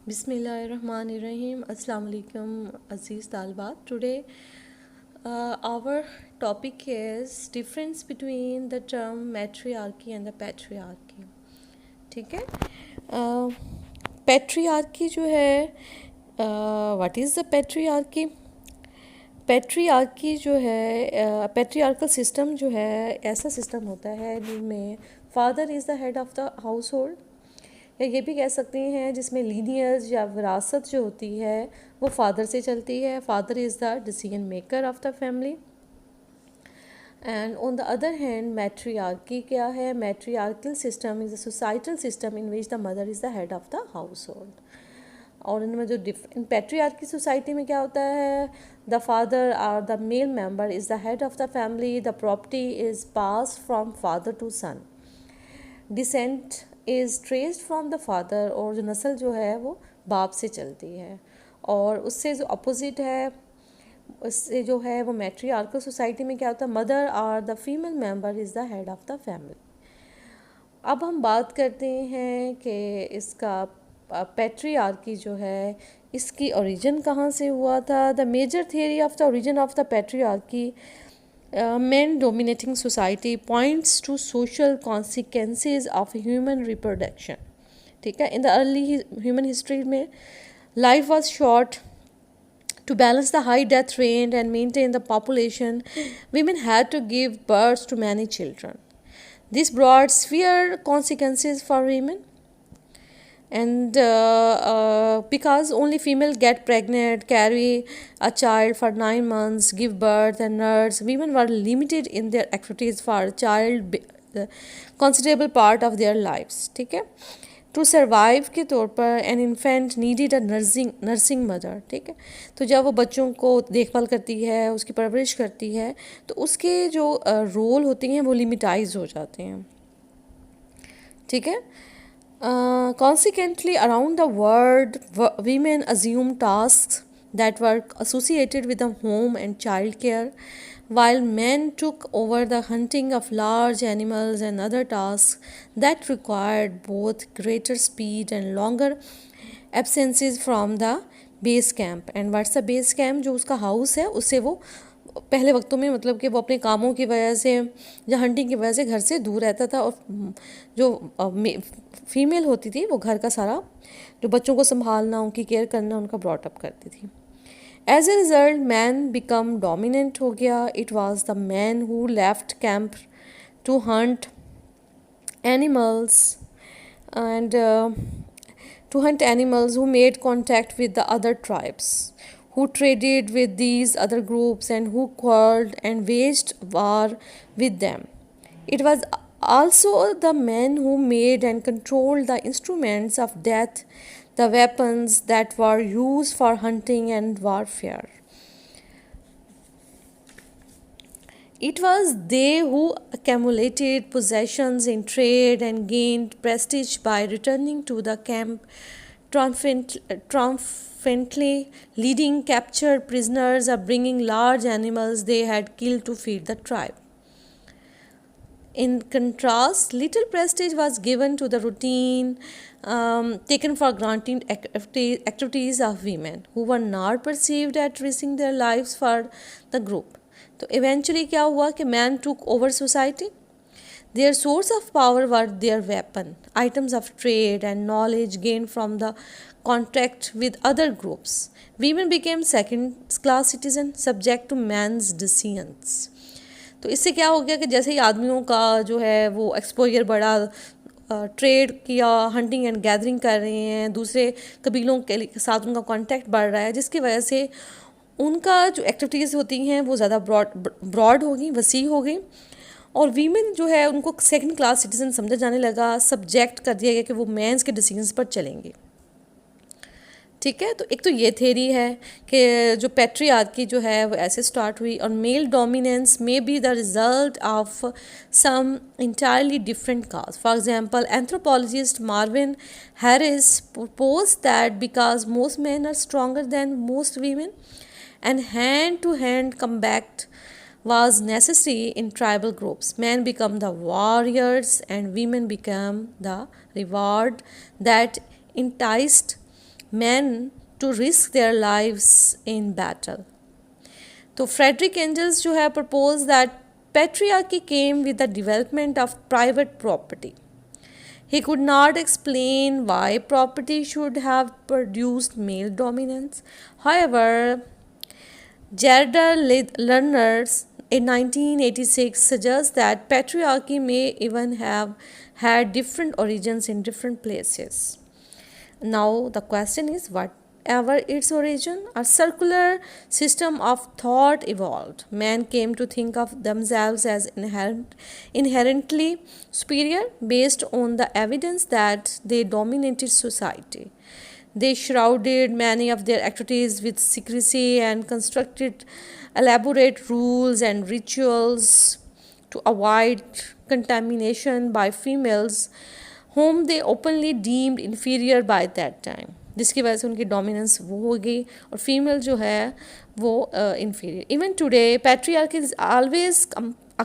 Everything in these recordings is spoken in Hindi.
Bismillahirrahmanirrahim. Assalamu alaikum, Aziz Talbat. Today, our topic is difference between the term matriarchy and the patriarchy. ठीक है. Patriarchy जो है, what is the patriarchy? Patriarchy जो है, पैट्रियार्कल सिस्टम जो है ऐसा सिस्टम होता है जिसमें father is the head of the house hold, या ये भी कह सकते हैं जिसमें लीनियर्स या विरासत जो होती है वो फादर से चलती है. Father is the decision maker of the family. And on the other hand matriarchy क्या है? Matriarchal system is a societal system in which the mother is the head of the household. और इनमें जो इन पैट्रियार्की सोसाइटी में क्या होता है? द फादर और the male member is the head of the family. The property is pass from father to son. Descent is traced from the father, और जो नस्ल जो है वो बाप से चलती है. और उससे जो अपोजिट है, उससे जो है वो मैट्रियार्कल सोसाइटी में क्या होता है? मदर और the female member is the head of the family. अब हम बात करते हैं कि इसका पैट्रियार्की जो है इसकी ओरिजिन कहाँ से हुआ था. The major theory of the origin of the patriarchy, men dominating society, points to social consequences of human reproduction. ठीक है. In the early human history में life was short. To balance the high death rate and maintain the population, women had to give birth to many children. This brought severe consequences for women. And because only female get pregnant, carry a child for 9 months, give birth and nurse, women were limited in their activities for child considerable part of their lives. ठीक है. टू सर्वाइव के तौर पर an infant needed a nursing mother. ठीक है. तो जब वो बच्चों को देखभाल करती है, उसकी परवरिश करती है, तो उसके जो रोल होते हैं वो लिमिटाइज हो जाते हैं. ठीक है. Consequently, around the world, women assumed tasks that were associated with the home and child care, while men took over the hunting of large animals and other tasks that required both greater speed and longer absences from the base camp. And what's the base camp? जो उसका हाउस है उससे वो पहले वक्तों में मतलब कि वो अपने कामों की वजह से या हंटिंग की वजह से घर से दूर रहता था, और जो फीमेल होती थी वो घर का सारा जो बच्चों को संभालना, उनकी केयर करना, उनका ब्रॉटअप करती थी. As a result man become dominant हो गया. It was the man who left camp to hunt animals and to hunt animals, who made contact with the other tribes, who traded with these other groups, and who quarreled and waged war with them. It was also the men who made and controlled the instruments of death, the weapons that were used for hunting and warfare. It was they who accumulated possessions in trade and gained prestige by returning to the camp triumphantly, leading captured prisoners or bringing large animals they had killed to feed the tribe. In contrast, little prestige was given to the routine taken for granted activities of women who were not perceived at risking their lives for the group. तो इवेंचुअली क्या हुआ कि man took over society. Their source of power were their weapon, items of trade and knowledge gain from the contact with other groups. Women became second class citizen subject to man's decisions. तो इससे क्या हो गया कि जैसे ही आदमियों का जो है वो एक्सपोजर बढ़ा, ट्रेड किया, हंटिंग एंड गैदरिंग कर रहे हैं, दूसरे कबीलों के साथ उनका कॉन्टैक्ट बढ़ रहा है, जिसकी वजह से उनका जो एक्टिविटीज़ होती हैं वो ज़्यादा ब्रॉड हो गई, वसी हो गई, और वीमेन जो है उनको सेकंड क्लास सिटीज़न समझा जाने लगा, सब्जेक्ट कर दिया गया कि वो मेंस के डिसीजंस पर चलेंगे. ठीक है. तो एक तो ये थेरी है कि जो पैट्रियार्की जो है वो ऐसे स्टार्ट हुई, और male dominance may be the result of some entirely different cause. For example, anthropologist Marvin Harris proposed that because most men are stronger than most women, and hand-to-hand combat was necessary in tribal groups, men become the warriors and women become the reward that enticed men to risk their lives in battle. तो फ्रेडरिक एंजल्स जो है propose that patriarchy came with the development of private property. He could not explain why property should have produced male dominance. However, Gerda Lerner in 1986 suggests that patriarchy may even have had different origins in different places. Now, the question is whatever its origin, a circular system of thought evolved. Men came to think of themselves as inherently superior based on the evidence that they dominated society. They shrouded many of their activities with secrecy and constructed elaborate rules and rituals to avoid contamination by females whom they openly deemed inferior by that time. जिसकी वजह से उनकी डोमिनेंस वो हो गई और फीमेल जो है वो inferior. Even today, patriarchy is always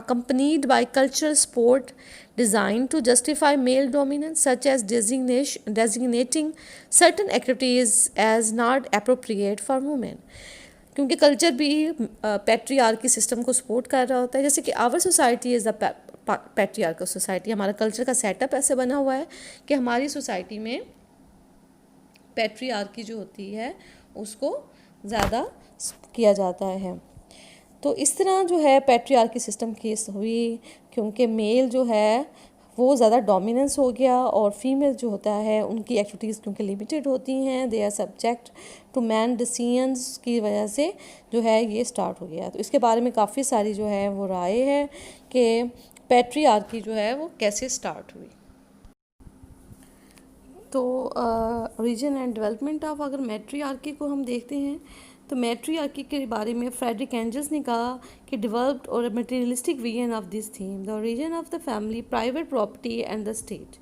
accompanied by cultural support designed to justify male dominance, such as designating certain activities as not appropriate for women. क्योंकि कल्चर भी पैट्रियार्की सिस्टम को सपोर्ट कर रहा होता है, जैसे कि our society is the patriarchal society. हमारा कल्चर का सेटअप ऐसे बना हुआ है कि हमारी सोसाइटी में पैट्रियार्की जो होती है उसको ज़्यादा किया जाता है. तो इस तरह जो है पैट्रियार्की सिस्टम केस हुई क्योंकि मेल जो है वो ज़्यादा डोमिनेंस हो गया और फीमेल जो होता है उनकी एक्टिविटीज़ क्योंकि लिमिटेड होती हैं, they are subject to man decisions की वजह से जो है ये स्टार्ट हो गया. तो इसके बारे में काफ़ी सारी जो है वो राय है कि पैट्रियार्की जो है वो कैसे स्टार्ट हुई. तो ओरिजिन एंड डेवलपमेंट ऑफ अगर मैट्रियार्की को हम देखते हैं तो मैट्रियार्की के बारे में फ्रेडरिक एंजल्स ने कहा कि डेवलप्ड और materialistic vision of this theme the origin of the family, private property and the state,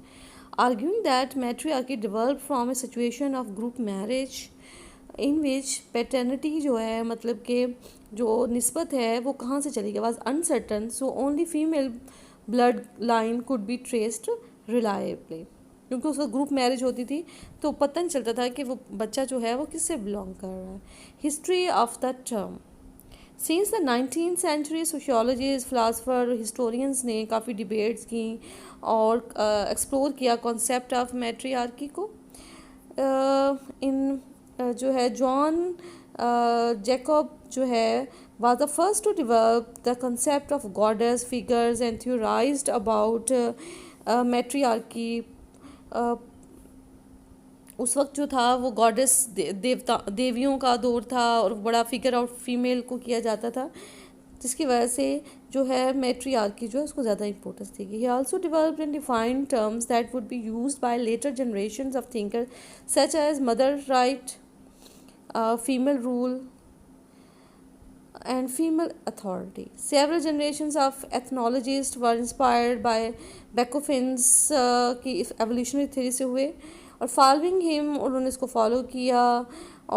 arguing that matriarchy developed from a situation of group marriage in which paternity जो है मतलब कि जो निस्बत है वो कहाँ से चली गई was uncertain, so only female blood line could be traced reliably. क्योंकि उस वक्त ग्रुप मैरिज होती थी तो पता नहीं चलता था कि वो बच्चा जो है वो किससे बिलोंग कर रहा है. History of the term since the 19th century sociologist, philosopher, historians ने काफ़ी डिबेट्स की और एक्सप्लोर किया कॉन्सेप्ट ऑफ मैट्रियार्की को. इन जो है जॉन जैकब जो है was the first to develop the concept of goddess figures and theorized about matriarchy. उस वक्त जो था वो गॉडेस देवियों का दौर था और बड़ा फिगर आउट फीमेल को किया जाता था जिसकी वजह से जो है मैट्रियार्की जो है उसको ज़्यादा इंपॉर्टेंस दी गई. He also developed and defined terms that would be used by later generations of thinker such as mother right, female rule and female authority. Several generations of ethnologists were inspired by Bakunin's की evolutionary theory से हुए और following him उन्होंने इसको फॉलो किया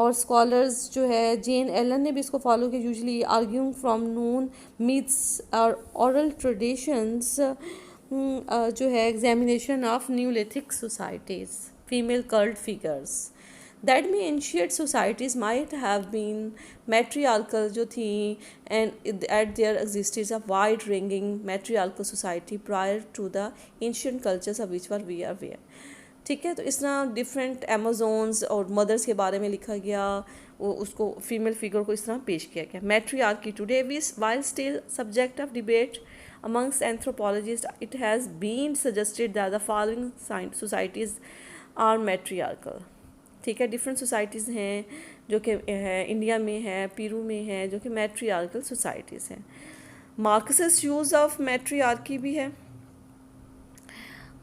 और scholars जो है जेन एलन ने भी इसको फॉलो किया, usually arguing from known myths और oral traditions. जो है examination of Neolithic societies, female cult figures that may ancient societies might have been matriarchal जो थी and at there existed a wide ranging matriarchal society prior to the ancient cultures of which were we are aware. ठीक है, तो इस तरह डिफरेंट अमेजोन्स और मदर्स के बारे में लिखा गया, वो उसको फीमेल फिगर को इस तरह पेश किया गया. मैट्रियार्की today while still subject of debate amongst anthropologists, it has been suggested that the following societies are matriarchal. ठीक है, डिफरेंट सोसाइटीज़ हैं जो कि है इंडिया में है, पेरू में है, जो कि मैट्रियार्कल सोसाइटीज़ हैं. मार्क्सिस्ट यूज़ ऑफ मैट्रियार्की भी है.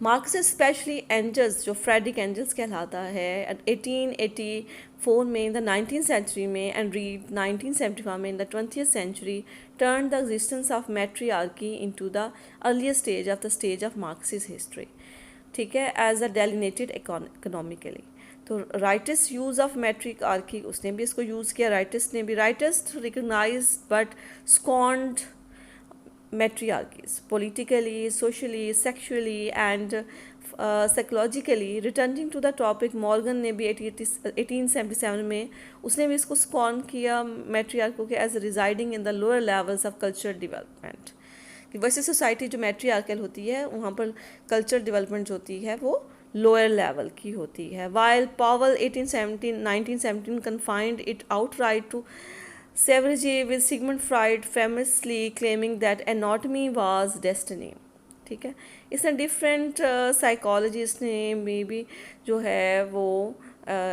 मार्क्सिस्ट स्पेशली एंजल्स जो फ्रेडरिक एंजल्स कहलाता है 1884 में इन द 19th सेंचुरी में एंड रीड 1975 में in the 20th century turn the existence of matriarchy into the earlier stage of Marxist history. ठीक है, एज अ डेलिनेटेड इकोनॉमिकली. तो राइटिस्ट यूज़ ऑफ मैट्रियार्की उसने भी इसको यूज़ किया. Rightist recognise but scorned matriarchies politically, socially, sexually and psychologically returning to the topic, Morgan ने भी 1877 में उसने भी इसको स्कॉन किया मैट्रियार्को के as residing in the lower levels of culture development, कि वैसे सोसाइटी जो मैट्रियार्कल होती है वहाँ पर कल्चर डेवलपमेंट जो होती है वो लोअर लेवल की होती है. While Powell 1917 confined it outright to savagery, with Sigmund Freud famously claiming that anatomy was destiny. ठीक है, इसने डिफरेंट साइकोलॉजिस्ट ने मे बी जो है वो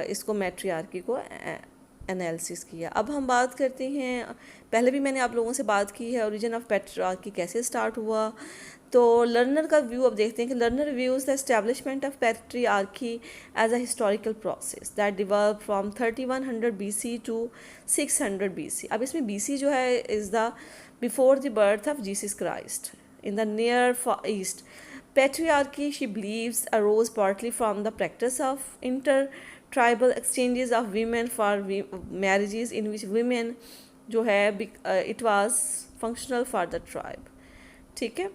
इसको मैट्रियार्की को एनालिसिस किया. अब हम बात करते हैं, पहले भी मैंने आप लोगों से बात की है ओरिजिन ऑफ पैट्रियार्की कैसे स्टार्ट हुआ. तो लर्नर का व्यू अब देखते हैं कि Lerner views the establishment of patriarchy as a historical process that develop from 3100 BC to 600 BC. अब इसमें BC जो है is the before the birth of Jesus Christ in the near east. Patriarchy, she believes, arose partly from the practice of inter-tribal exchanges of women for marriages in which women जो है it was functional for the tribe. ठीक है,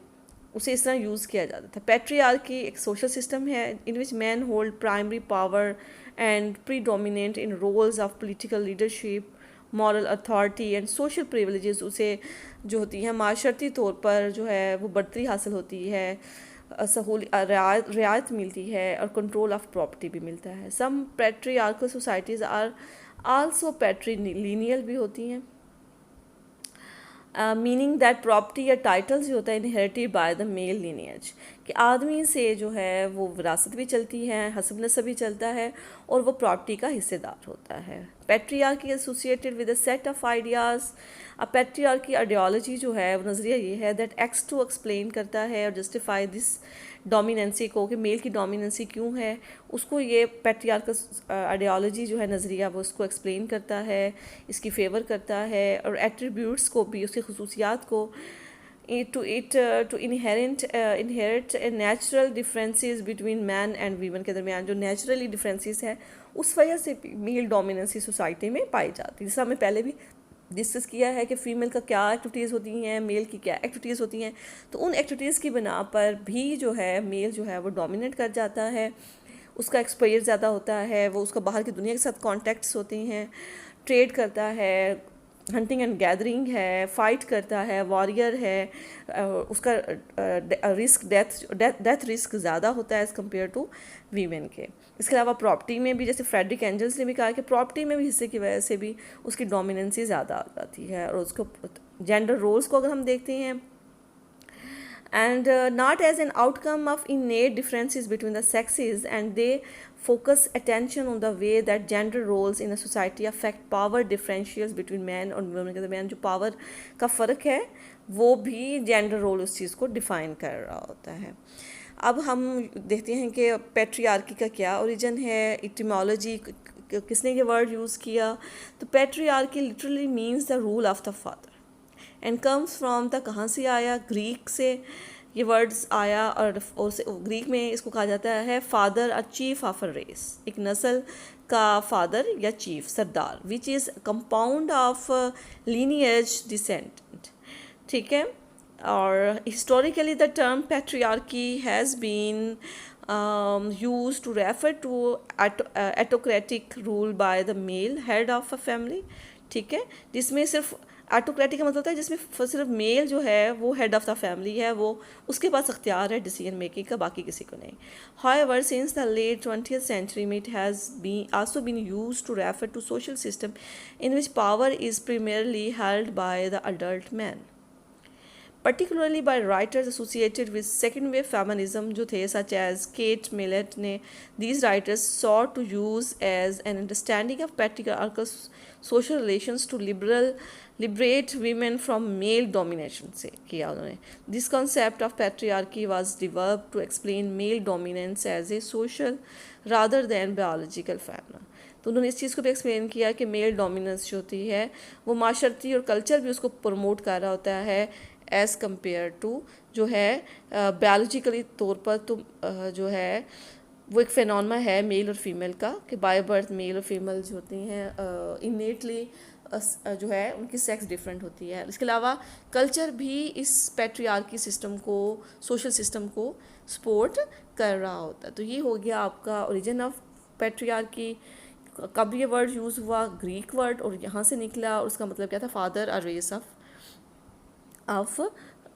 उसे इस तरह यूज़ किया जाता था. Patriarchy एक social system है in which men hold primary power and predominate in roles of political leadership, moral authority and social privileges उसे जो होती हैं माशरती तौर पर जो है वो बढ़तरी हासिल होती है, रियायत मिलती है और कंट्रोल ऑफ प्रॉपर्टी भी मिलता है. Some patriarchal societies are also patrilineal भी होती हैं, मीनिंग दैट प्रॉपर्टी या टाइटल्स जो होता है inherited by the male lineage, कि आदमी से जो है वो विरासत भी चलती है, हसब नसब भी चलता है और वो प्रॉपर्टी का हिस्सेदार होता है. Patriarchy associated with a set of ideas. अब पैट्रियार्की आइडियोलॉजी जो है वो नज़रिया ये है दैट एक्स टू एक्सप्लेन करता है और जस्टिफाई दिस डोमिनेंसी को, कि मेल की डोमिनेंसी क्यों है, उसको ये पैट्रियार्कल आइडियोलॉजी जो है नज़रिया वो उसको एक्सप्लेन करता है, इसकी फेवर करता है और एट्रीब्यूट्स को भी, उसकी खसूसियात को to inherit natural differences between man and women के दरमियान जो नेचुरली डिफरेंसेस है उस वजह से मेल डोमिनेंसी सोसाइटी में पाई जाती है. जैसा हमने पहले भी डिस्कस किया है कि फ़ीमेल का क्या एक्टिविटीज़ होती हैं, मेल की क्या एक्टिविटीज़ होती हैं, तो उन एक्टिविटीज़ की बिना पर भी जो है मेल जो है वो डोमिनेट कर जाता है, उसका एक्सपोजर ज़्यादा होता है, वो उसका बाहर की दुनिया के साथ कॉन्टैक्ट्स होते हैं, ट्रेड करता है, हंटिंग एंड गैदरिंग है, फाइट करता है, वॉरियर है, उसका रिस्क डेथ रिस्क ज़्यादा होता है एज़ कम्पेयर टू वीमेन के. इसके अलावा प्रॉपर्टी में भी, जैसे फ्रेडरिक एंजल्स ने भी कहा कि प्रॉपर्टी में भी हिस्से की वजह से भी उसकी डोमिनेंसी ज़्यादा आ जाती है. और उसको जेंडर रोल्स को अगर हम देखते हैं, and not as an outcome of innate differences between the sexes, and they focus attention on the way that gender roles in a society affect power differentials between men और women के दरमियान जो पावर का फ़र्क है वो भी जेंडर रोल उस चीज़ को डिफ़ाइन कर रहा होता है. अब हम देखते हैं कि पैट्रियार्की का क्या ओरिजिन है, इटिमोलॉजी किसने ये वर्ड यूज़ किया. तो patriarchy literally means the rule of the father and comes from the, कहाँ से आया, ग्रीक से ये वर्ड्स आया और ग्रीक में इसको कहा जाता है father a chief of a race, एक नस्ल का फादर या चीफ, सरदार, which is compound of lineage descent. ठीक है, और historically the term patriarchy has been used to refer to autocratic rule by the male head of a family. ठीक है, जिसमें सिर्फ ऑटोक्रेटिक का मतलब होता है जिसमें सिर्फ मेल जो है वो हेड ऑफ़ द फैमिली है, वो उसके पास अख्तियार है डिसीजन मेकिंग का, बाकी किसी को नहीं. However, since the late 20th century, it has also been used to refer to social system in which power is primarily held by the adult man, particularly by writers associated with second wave feminism जो थे, such as Kate Millett ने. These writers sought to use as an understanding of patriarchal social relations to liberate women from male domination से किया उन्होंने. This concept of patriarchy was developed to explain male dominance as a social rather than biological phenomenon. तो उन्होंने इस चीज़ को भी एक्सप्लेन किया कि मेल डोमिनेंस जो होती है वो माशरती और कल्चर भी उसको प्रमोट कर रहा होता है एज़ कम्पेयर टू जो है बायोलॉजिकली तौर पर. तो जो है वो एक फेनोमेना है मेल और फीमेल का, कि बाय बर्थ मेल और फीमेल जो होती हैं इनेटली जो है उनकी सेक्स डिफरेंट होती है. इसके अलावा कल्चर भी इस पैट्रियार्की सिस्टम को, सोशल सिस्टम को सपोर्ट कर रहा होता है। तो ये हो गया आपका ओरिजिन ऑफ पैट्रियार्की। कब ये वर्ड यूज़ हुआ, ग्रीक वर्ड, और यहाँ से निकला, और उसका मतलब क्या था, father a race of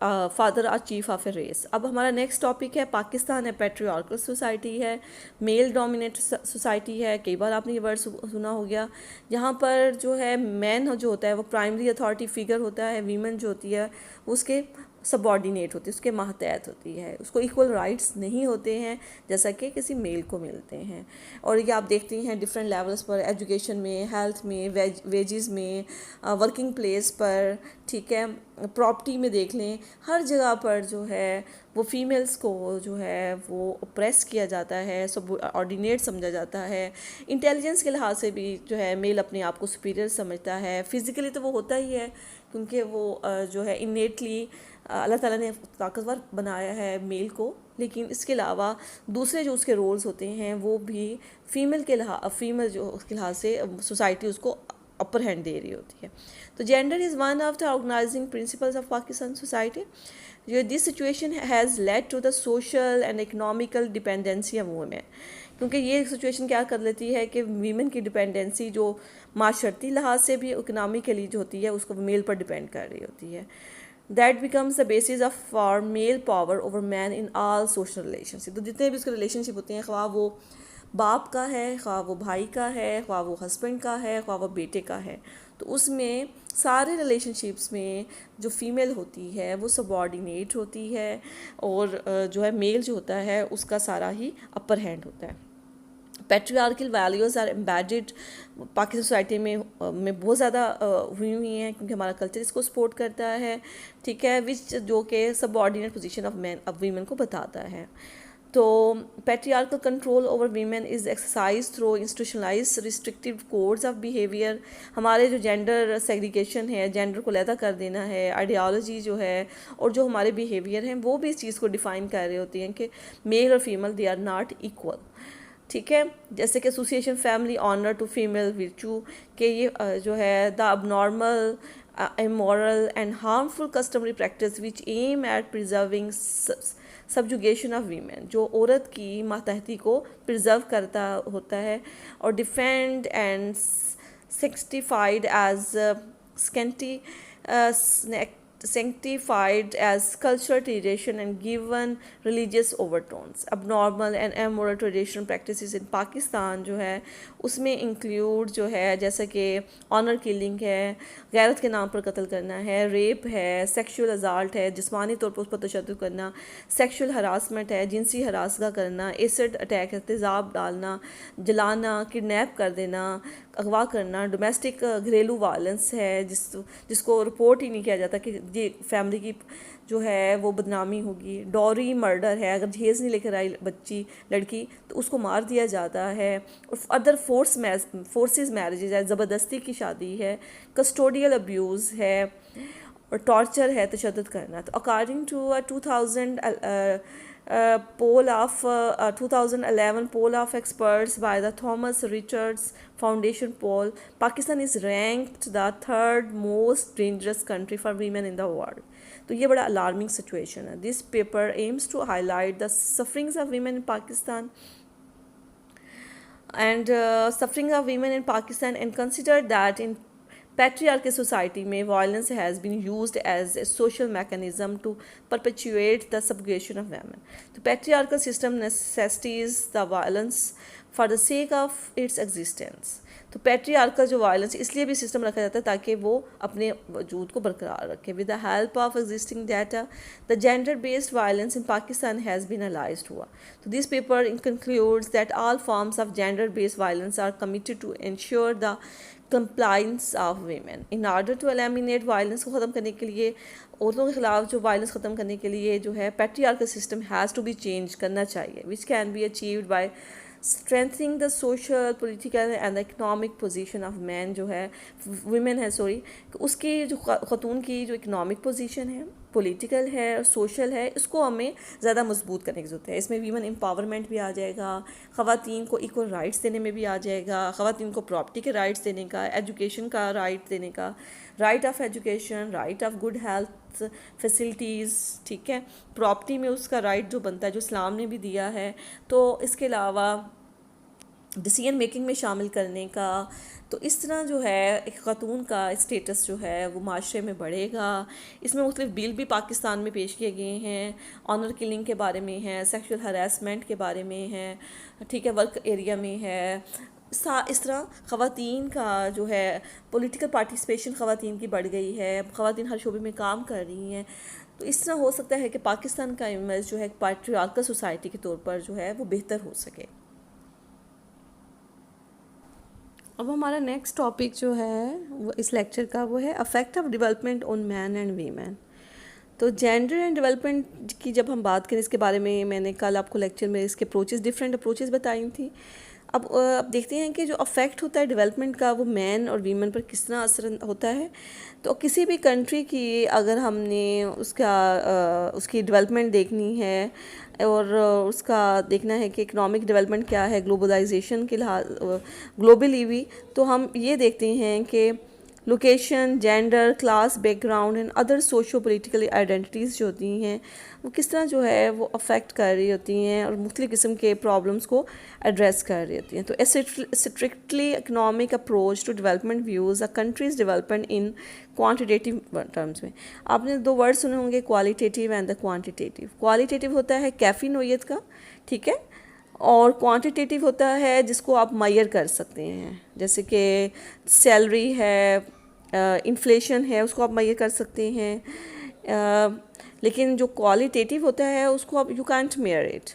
father or chief of a race. अब हमारा नेक्स्ट टॉपिक है पाकिस्तान है पैट्रियार्कल सोसाइटी है, मेल डोमिनेट सोसाइटी है। कई बार आपने ये वर्ड सुना हो गया। यहाँ पर जो है मैन जो होता है वो प्राइमरी अथॉरिटी फिगर होता है, वीमेन जो होती है उसके सबॉर्डिनेट होती है, उसके मातहत होती है, उसको इक्वल राइट्स नहीं होते हैं जैसा कि किसी मेल को मिलते हैं। और ये आप देखते हैं डिफरेंट लेवल्स पर, एजुकेशन में, हेल्थ में, वेजेस में, वर्किंग प्लेस पर, ठीक है, प्रॉपर्टी में देख लें, हर जगह पर जो है वो फीमेल्स को जो है वो ऑप्रेस किया जाता है, सब ऑर्डिनेट समझा जाता है। इंटेलिजेंस के लिहाज से भी जो है मेल अपने आप को सुपीरियर समझता है। फिज़िकली तो वो होता ही है क्योंकि वो जो है इनेटली अल्लाह ताला ने ताकतवर बनाया है मेल को, लेकिन इसके अलावा दूसरे जो उसके रोल्स होते हैं वो भी फीमेल जो उसके लिहाज से सोसाइटी उसको अपर हैंड दे रही होती है। तो gender is one of the organising principles of Pakistan society. जो this situation has led to the social and economical dependency of women, क्योंकि ये सिचुएशन क्या कर लेती है कि वीमेन की डिपेंडेंसी जो माशरती लिहाज से भी इकोनॉमिकली जो होती है उसको मेल पर डिपेंड कर रही होती है। That becomes the basis of for male power over man in all social relationship. तो जितने भी उसके रिलेशनशिप होते हैं, ख्वाह वो बाप का है, ख्वाह वो भाई का है, ख्वाह वो हस्बैंड का है, ख्वाह वो बेटे का है, तो उसमें सारे रिलेशनशिप्स में जो फीमेल होती है वो सबॉर्डिनेट होती है, और जो है मेल जो होता है उसका सारा ही अपर हैंड होता है। Patriarchal values are embedded Pakistan society में बहुत ज़्यादा हुई हैं, क्योंकि हमारा कल्चर इसको सपोर्ट करता है, ठीक है, विच जो कि सबऑर्डिनेट पोजीशन ऑफ वीमेन को बताता है। तो patriarchal control over women is exercise through institutionalise restrictive codes of behaviour. हमारे जो जेंडर सेग्रीगेशन है, जेंडर को लहदा कर देना है, आइडियालॉजी जो है और जो हमारे बिहेवियर हैं वो भी इस चीज़ को डिफ़ाइन कर रही होती हैं कि मेल और female they are not equal, ठीक है। जैसे कि association family honour to female virtue के ये जो है the abnormal immoral and harmful customary practice which aim at preserving subjugation of women, जो औरत की मातहती को प्रिजर्व करता होता है और defend and sanctified as sanctified as cultural tradition and given religious overtones. Abnormal and immoral traditional practices in Pakistan जो है उसमें इंक्लूड जो है जैसे कि ऑनर किलिंग है, गैरत के नाम पर कत्ल करना है, रेप है, सेक्सुअल असाल्ट है, जिस्मानी तौर पर उस पर तशद्दुद करना, सेक्सुअल हरासमेंट है, जिनसी हरासगा करना, एसिड अटैक है, तेज़ाब डालना, जलाना, किडनैप कर देना, अगवा करना, डोमेस्टिक घरेलू वायलेंस है जिसको रिपोर्ट ही नहीं किया जाता कि ये फैमिली की जो है वो बदनामी होगी, डॉरी मर्डर है, अगर जहेज़ नहीं लेकर आई बच्ची लड़की तो उसको मार दिया जाता है, और अदर फोर्सेस मैरिजेज है, ज़बरदस्ती की शादी है, कस्टोडियल अब्यूज़ है और टॉर्चर है, तशद्दुद करना। तो according to 2011 poll of experts by the Thomas Richards Foundation poll, Pakistan is ranked the third most dangerous country for women in the world. तो ये बड़ा alarming situation है. This paper aims to highlight the sufferings of women in Pakistan and consider that in patriarchal society में violence has been used as a social mechanism to perpetuate the subjugation of women. The patriarchal system necessitates the violence for the sake of its existence. तो पैट्रियार्कल जो वायलेंस इसलिए भी सिस्टम रखा जाता है ताकि वो अपने वजूद को बरकरार रखे. With the help of existing data the gender based violence in Pakistan has been analysed हुआ. तो this paper concludes that all forms of gender based violence are committed to ensure the compliance of women. In order to eliminate violence को ख़त्म करने के लिए, औरतों के ख़िलाफ़ जो वायलेंस ख़त्म करने के लिए जो है patriarchal system has to be change करना चाहिए, which can be achieved by strengthening the social, political and the economic position of men जो है women है उसकी जो ख़तून की जो इकोनॉमिक पोजीशन है, पॉलिटिकल है और सोशल है, इसको हमें ज़्यादा मजबूत करने की ज़रूरत है. इसमें वीमन एम्पावरमेंट भी आ जाएगा, ख़वातीन को इक्वल राइट्स देने में भी आ जाएगा, ख़वातीन को प्रॉपर्टी के राइट्स देने का, एजुकेशन का राइट देने का, right of education, right of good health health facilities, ठीक है, प्रॉपर्टी में उसका राइट जो बनता है, जो इस्लाम ने भी दिया है। तो इसके अलावा डिसीजन मेकिंग में शामिल करने का। तो इस तरह जो है एक ख़ातून का स्टेटस जो है वो माशरे में बढ़ेगा। इसमें मुख्तलिफ बिल भी पाकिस्तान में पेश किए गए हैं, ऑनर किलिंग के बारे में है, सेक्सुअल हरासमेंट के बारे में है, ठीक है, वर्क एरिया में है। इस तरह ख़वातीन का जो है पॉलिटिकल पार्टिसिपेशन ख़वातीन की बढ़ गई है, ख़वातीन हर शोबे में काम कर रही हैं। तो इस तरह हो सकता है कि पाकिस्तान का इमेज जो है पैट्रियार्कल सोसाइटी के तौर पर जो है वो बेहतर हो सके। अब हमारा नेक्स्ट टॉपिक जो है वो इस लेक्चर का वो है affect of development on man and women. तो जेंडर एंड डेवलपमेंट की जब हम बात करें इसके बारे में, मैंने कल आपको लेक्चर में इसके डिफरेंट अप्रोचेस बताई थी। अब देखते हैं कि जो अफेक्ट होता है डेवलपमेंट का वो मैन और वीमेन पर किस तरह असर होता है। तो किसी भी कंट्री की अगर हमने उसकी डेवलपमेंट देखनी है और उसका देखना है कि इकोनॉमिक डेवलपमेंट क्या है ग्लोबलाइजेशन के लिहाज ग्लोबली भी, तो हम ये देखते हैं कि location, gender, class, background and other socio political identities जो होती हैं वो किस तरह जो है वो अफेक्ट कर रही होती हैं और मुख्तलिफ़ किस्म के प्रॉब्लम्स को एड्रेस कर रही होती हैं। तो a strictly economic approach to development views a countries development in quantitative terms में। आपने दो वर्ड सुने होंगे, qualitative and the quantitative. Qualitative होता है कैफ़ी नोयत का, ठीक है, और क्वांटिटेटिव होता है जिसको आप मेजर कर सकते हैं, जैसे कि सैलरी है, इन्फ्लेशन है, उसको आप मेजर कर सकते हैं। लेकिन जो क्वालिटेटिव होता है उसको आप यू कांट मेजर इट।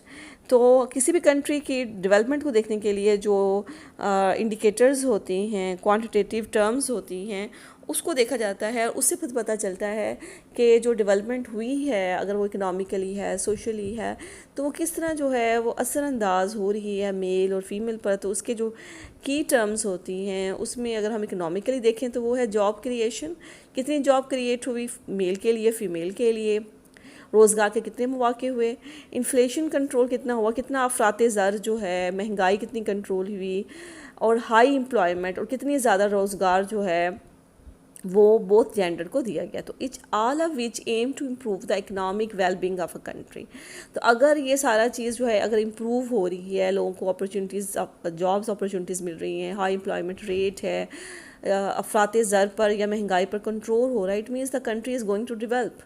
तो किसी भी कंट्री की डेवलपमेंट को देखने के लिए जो इंडिकेटर्स होती हैं, क्वांटिटेटिव टर्म्स होती हैं, उसको देखा जाता है और उससे खुद पता चलता है कि जो डेवलपमेंट हुई है, अगर वो इकोनॉमिकली है, सोशली है, तो वो किस तरह जो है वो असरअंदाज हो रही है मेल और फीमेल पर। तो उसके जो की टर्म्स होती हैं उसमें अगर हम इकोनॉमिकली देखें तो वो है जॉब क्रिएशन, कितनी जॉब क्रिएट हुई मेल के लिए, फ़ीमेल के लिए, रोज़गार के कितने मौके हुए, इन्फ्लेशन कंट्रोल कितना हुआ, कितना अफरात ज़र जो है, महंगाई कितनी कंट्रोल हुई, और हाई एम्प्लॉयमेंट और कितनी ज़्यादा रोज़गार जो है वो बोथ जेंडर को दिया गया। तो each all of which aim to improve the economic wellbeing of a country. तो अगर ये सारा चीज़ जो है अगर इम्प्रूव हो रही है, लोगों को अपॉर्चुनिटीज़, जॉब्स अपॉर्चुनिटीज़ मिल रही हैं, हाई एम्प्लॉयमेंट रेट है, अफरात ज़र पर या महंगाई पर कंट्रोल हो रहा है, it means the country is going to develop,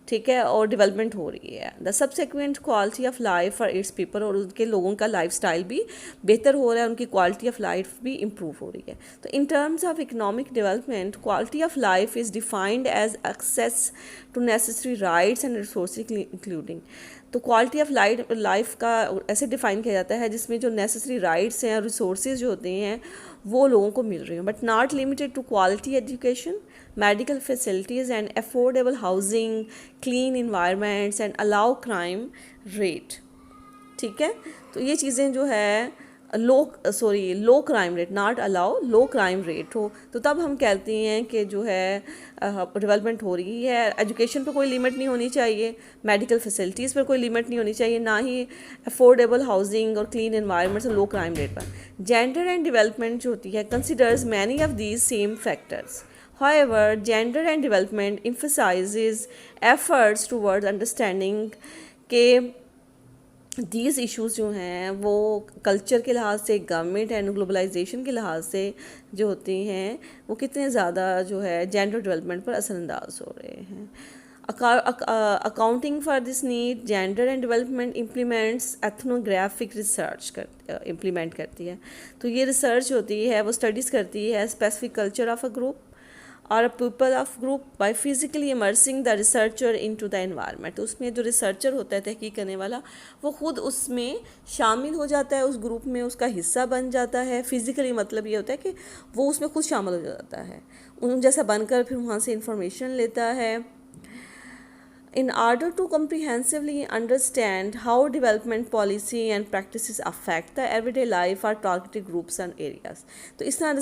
ठीक है, और डेवलपमेंट हो रही है। The subsequent quality of life for its people, और उनके लोगों का लाइफस्टाइल भी बेहतर हो रहा है, उनकी क्वालिटी ऑफ लाइफ भी इम्प्रूव हो रही है। तो in terms of economic development, quality of life is defined as access to necessary rights and resources including. तो क्वालिटी ऑफ लाइफ का ऐसे डिफ़ाइन किया जाता है जिसमें जो नेसेसरी राइट्स हैं और रिसोर्सेज जो होते हैं वो लोगों को मिल रही हैं, but not limited to quality education, medical facilities and affordable housing, clean environments and allow crime rate, ठीक है। तो ये चीज़ें जो है low crime rate, not allow, low crime rate हो, तो तब हम कहते हैं कि जो है डेवलपमेंट हो रही है। एजुकेशन पर कोई लिमिट नहीं होनी चाहिए, मेडिकल फैसिलिटीज़ पर कोई लिमिट नहीं होनी चाहिए, ना ही अफोर्डेबल हाउसिंग और क्लीन एनवायरनमेंट और लो क्राइम रेट पर। जेंडर एंड डेवलपमेंट जो होती है considers many of these same factors. However, gender and development emphasizes efforts towards understanding के दीज इश्यूज़ जो हैं वो कल्चर के लिहाज से, गवर्नमेंट एंड ग्लोबलाइजेशन के लिहाज से जो होती हैं वो कितने ज़्यादा जो है जेंडर डेवलपमेंट पर असरअंदाज हो रहे हैं। Accounting for this need, gender and development implements ethnographic research implement करती है। तो ये रिसर्च होती है, वो स्टडीज़ करती है specific culture of a group और people of group by physically immersing the researcher into the environment. तो उसमें जो रिसर्चर होता है, तहकीक करने वाला, वो खुद उसमें शामिल हो जाता है, उस ग्रुप में उसका हिस्सा बन जाता है। फिजिकली मतलब ये होता है कि वो उसमें खुद शामिल हो जाता है, उन जैसा बनकर फिर वहाँ से इंफॉर्मेशन लेता है। In order to comprehensively understand how development policy and practices affect the everyday life or targeted groups and areas, तो इस तरह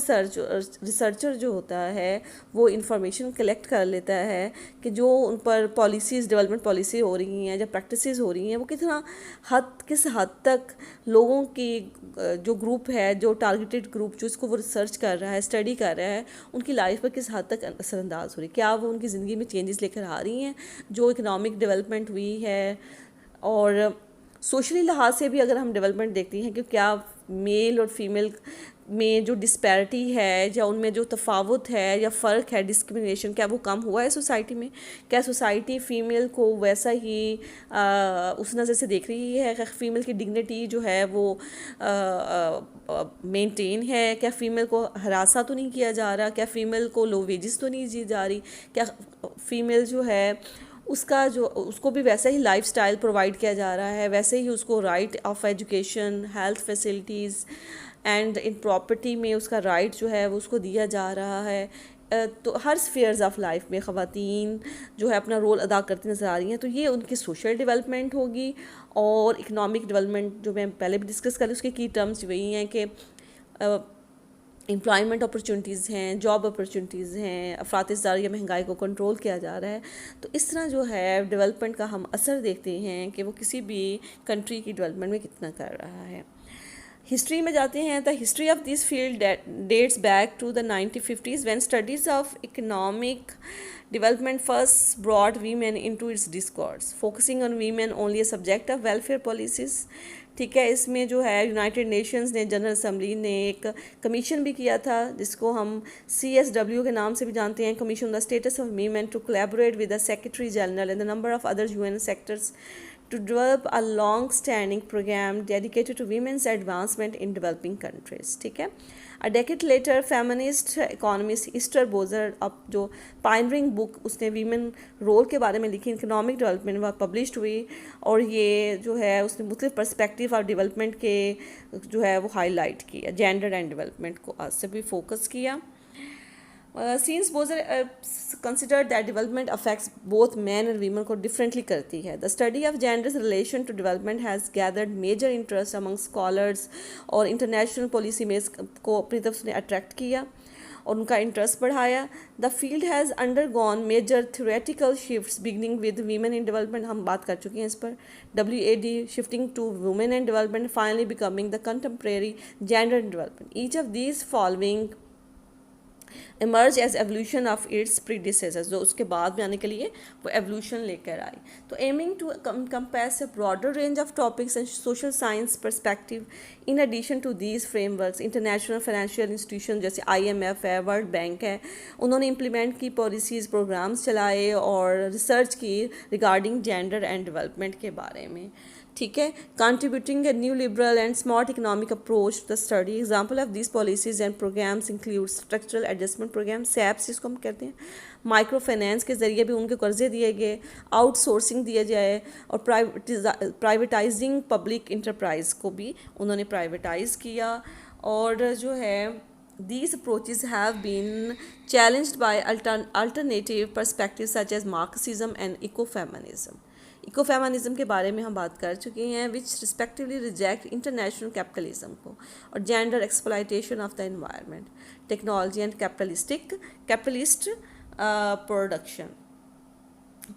रिसर्चर जो होता है वो इंफॉर्मेशन कलेक्ट कर लेता है कि जो उन पर पॉलिसीज़ डेवलपमेंट पॉलिसी हो रही हैं या प्रैक्टिसेस हो रही हैं वो किस हद तक लोगों की जो ग्रुप है, जो टारगेटेड ग्रुप जो इसको वो रिसर्च कर रहा है, स्टडी कर रहा है, उनकी लाइफ पर किस हद तक असरअंदाज हो रही है, क्या वो उनकी ज़िंदगी में चेंजेस लेकर आ रही हैं जो इकोनॉमिक डेवलपमेंट हुई है। और सोशली लिहाज से भी अगर हम डेवलपमेंट देखते हैं कि क्या मेल और फीमेल में जो डिस्पैरिटी है या उनमें जो तफावत है या फ़र्क है, डिस्क्रिमिनेशन, क्या वो कम हुआ है सोसाइटी में, क्या सोसाइटी फ़ीमेल को वैसा ही उस नज़र से देख रही है कि फ़ीमेल की डिग्निटी जो है वो मेंटेन है, क्या फ़ीमेल को हरासा तो नहीं किया जा रहा, क्या फ़ीमेल को लो वेजेस तो नहीं दी जा रही, क्या फ़ीमेल जो है उसको भी वैसे ही लाइफस्टाइल प्रोवाइड किया जा रहा है, वैसे ही उसको right of education, health facilities and in property में उसका राइट जो है वो उसको दिया जा रहा है। तो हर स्फीयर्स ऑफ लाइफ में ख़वातीन जो है अपना रोल अदा करती नज़र आ रही हैं। तो ये उनकी सोशल डेवलपमेंट होगी। और इकनॉमिक डेवलपमेंट जो मैं पहले भी डिस्कस कर ली, उसके की टर्म्स वही हैं कि एम्प्लॉयमेंट अपॉर्चुनिटीज़ हैं, जॉब अपॉर्चुनिटीज़ हैं, अफरात-ए-ज़र या महंगाई को कंट्रोल किया जा रहा है। तो इस तरह जो है डेवलपमेंट का हम असर देखते हैं कि वो किसी भी कंट्री की डेवलपमेंट में कितना कर रहा है। हिस्ट्री में जाते हैं। The history of this field dates back to the 1950s when studies of economic development first brought women into its discourse, focusing on women only a subject of welfare policies। ठीक है, इसमें जो है यूनाइटेड नेशंस ने, जनरल असम्बली ने एक कमीशन भी किया था जिसको हम CSW के नाम से भी जानते हैं, commission on the status of women, to collaborate with the secretary general and the number of other UN sectors to develop a long-standing program dedicated to women's advancement in developing countries। ठीक है, A decade later, feminist economist Ester Boserup, अब जो पायनरिंग बुक उसने वीमेन रोल के बारे में लिखी, इकोनॉमिक डेवलपमेंट, वह पब्लिश्ड हुई। और ये जो है उसने मुख्तलिफ पर्सपेक्टिव और डेवलपमेंट के जो है वो हाईलाइट किया, जेंडर एंड डेवलपमेंट को आज से भी फोकस किया। Since Bozer considered that development affects both men and women को differently करती है, the study of gender's relation to development has gathered major interest among scholars और international policy makers को अपनी तरफ से attract किया और उनका इंटरेस्ट बढ़ाया। The field has undergone major theoretical shifts beginning with women in development, हम बात कर चुके हैं इस पर, WAD shifting to women and development, finally becoming the contemporary gender in development. Each of these following emerge as evolution of its predecessors, जो उसके बाद में आने के लिए वो evolution लेकर आई। तो aiming to encompass a broader range of topics and social science perspective, in addition to these frameworks, international financial institutions जैसे IMF है, वर्ल्ड बैंक है, उन्होंने इम्प्लीमेंट की पॉलिसीज़, प्रोग्राम्स चलाए और रिसर्च की रिगार्डिंग जेंडर एंड डेवलपमेंट के बारे में। ठीक है, contributing a new liberal and smart economic approach to the study। Example of these policies and programs include structural adjustment program, SAPS जिसको हम कहते हैं, माइक्रो फाइनेंस के ज़रिए भी उनके कर्जे दिए गए, आउटसोर्सिंग दिया जाए, और प्राइवेटाइजिंग पब्लिक इंटरप्राइज को भी उन्होंने प्राइवेटाइज किया। और जो है these approaches have been challenged by alternative perspectives such as Marxism and ecofeminism। Ecofeminism के बारे में हम बात कर चुके हैं, which respectively reject international capitalism को और gender exploitation of the environment, technology and capitalist production.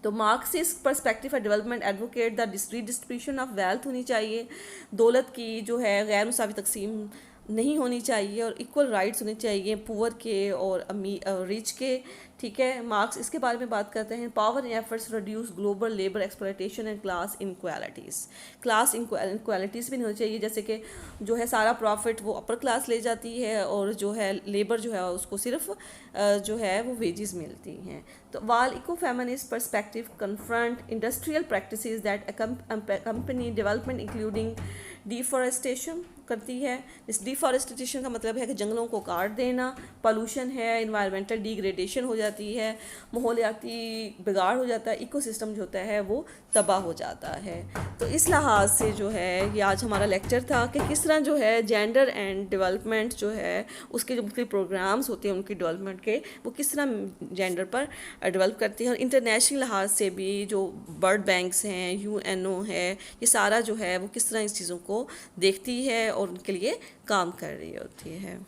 तो Marxist perspective for development advocate the redistribution of wealth होनी चाहिए, दौलत की जो है गैर मुसावी तकसीम नहीं होनी चाहिए और इक्वल राइट्स होने चाहिए पुअर के और रिच के। ठीक है, मार्क्स इसके बारे में बात करते हैं, power and efforts reduce global labour exploitation and class inequalities भी नहीं होनी चाहिए, जैसे कि जो है सारा प्रॉफिट वो अपर क्लास ले जाती है और जो है लेबर जो है उसको सिर्फ जो है वो वेजेस मिलती हैं। तो वाल eco feminist perspective confront industrial practices that accompany development including deforestation, करती है। इस डिफॉरेस्टेशन का मतलब है कि जंगलों को काट देना, पॉल्यूशन है, इन्वायरमेंटल डिग्रेडेशन हो जाती है, माहौलियाती बिगाड़ हो जाता है, इकोसिस्टम जो होता है वो तबाह हो जाता है। तो इस लिहाज से जो है ये आज हमारा लेक्चर था कि किस तरह जो है जेंडर एंड डेवलपमेंट जो है उसके जो मुख्तलिफ प्रोग्राम्स होते हैं उनकी डेवलपमेंट के, वो किस तरह जेंडर पर डेवलप करती हैं। और इंटरनेशनल लिहाज से भी जो वर्ल्ड बैंक्स हैं, यूएनओ है, ये सारा जो है वो किस तरह इस चीज़ों को देखती है और उनके लिए काम कर रही होती है।